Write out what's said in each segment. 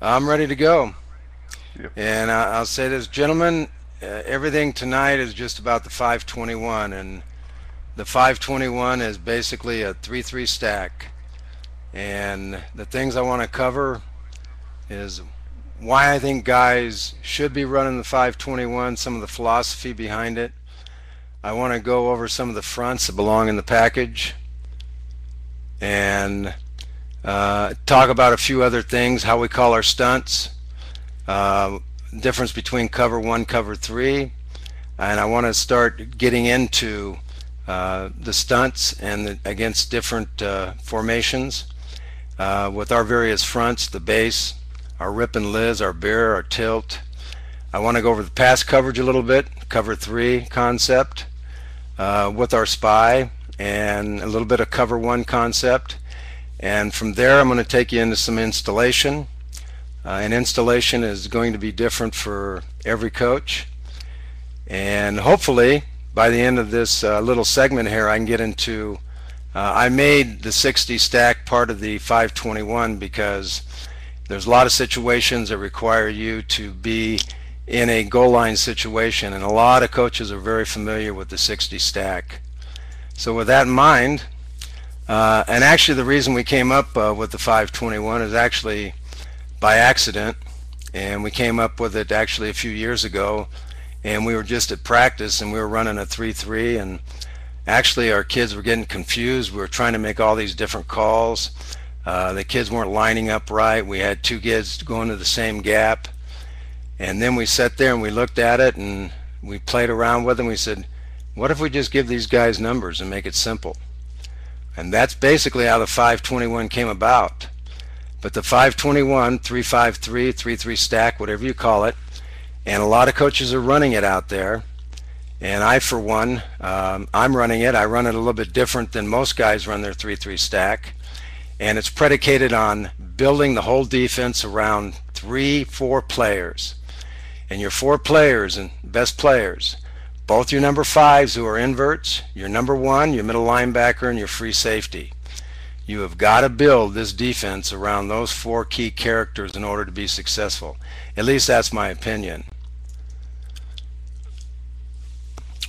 I'm ready to go. Yep. And I'll say this, gentlemen, everything tonight is just about the 521. And the 521 is basically a 3-3 stack. And the things I want to cover is why I think guys should be running the 521, some of the philosophy behind it. I want to go over some of the fronts that belong in the package and talk about a few other things, how we call our stunts, uh, difference between cover one, cover three, and I want to start getting into the stunts and against different formations with our various fronts, the base, our rip and liz, our bear, our tilt. I want to go over the pass coverage a little bit, cover three concept with our spy, and a little bit of cover one concept. And from there, I'm going to take you into some installation. An installation is going to be different for every coach. And hopefully, by the end of this little segment here, I can get into. I made the 60 stack part of the 521 because there's a lot of situations that require you to be in a goal line situation, and a lot of coaches are very familiar with the 60 stack. So with that in mind, and actually the reason we came up with the 521 is actually by accident, and we came up with it actually a few years ago, and we were just at practice and we were running a 3-3, and actually our kids were getting confused. We were trying to make all these different calls. The kids weren't lining up right. We had two kids going to the same gap, and then we sat there and we looked at it and we played around with them. We said, what if we just give these guys numbers and make it simple? And that's basically how the 521 came about. But the 521, 353, 3-3 stack, whatever you call it, and a lot of coaches are running it out there. And I, for one, I'm running it. I run it a little bit different than most guys run their 3-3 stack. And it's predicated on building the whole defense around 3-4 players. And your 4 players and best players, both your number 5s who are inverts, your number 1, your middle linebacker, and your free safety. You have got to build this defense around those 4 key characters in order to be successful. At least that's my opinion.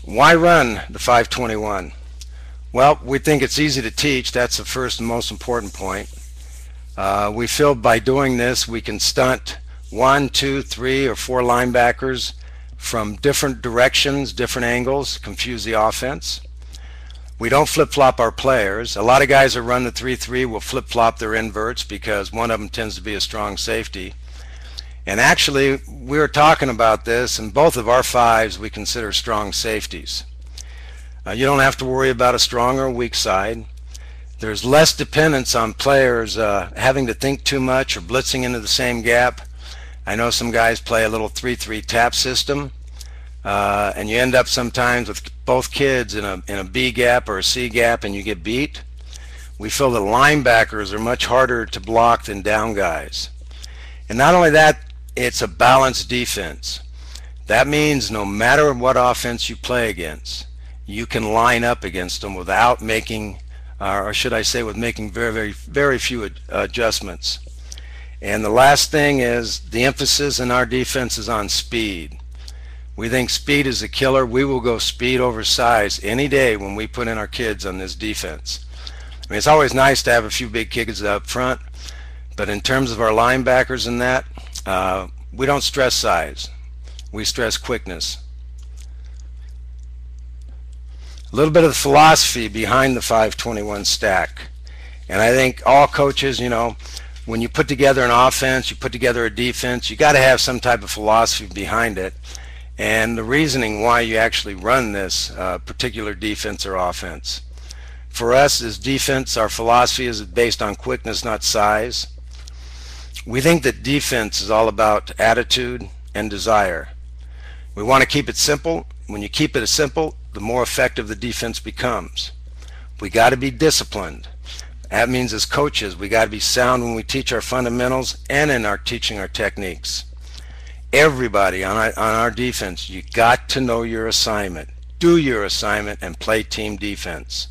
Why run the 521? Well, we think it's easy to teach. That's the first and most important point. We feel by doing this we can stunt 1, 2, 3, or 4 linebackers from different directions, different angles, confuse the offense. We don't flip-flop our players. A lot of guys that run the 3-3 will flip-flop their inverts because one of them tends to be a strong safety. And actually, we were talking about this, and both of our 5s we consider strong safeties. You don't have to worry about a strong or weak side. There's less dependence on players having to think too much or blitzing into the same gap. I know some guys play a little 3-3 tap system, and you end up sometimes with both kids in a B gap or a C gap, and you get beat. We feel that linebackers are much harder to block than down guys. And not only that, it's a balanced defense. That means no matter what offense you play against, you can line up against them without making, or should I say with making very few adjustments. And the last thing is the emphasis in our defense is on speed. We think speed is a killer. We will go speed over size any day when we put in our kids on this defense. I mean, it's always nice to have a few big kids up front, but in terms of our linebackers and that, we don't stress size. We stress quickness. A little bit of the philosophy behind the 521 stack. And I think all coaches, when you put together an offense, you put together a defense, you got to have some type of philosophy behind it and the reasoning why you actually run this particular defense or offense. For us as defense, our philosophy is based on quickness, not size. We think that defense is all about attitude and desire. We want to keep it simple. When you keep it simple, the more effective the defense becomes. We got to be disciplined. That means as coaches, we got to be sound when we teach our fundamentals and in our teaching our techniques. Everybody on our defense, you got to know your assignment. Do your assignment and play team defense.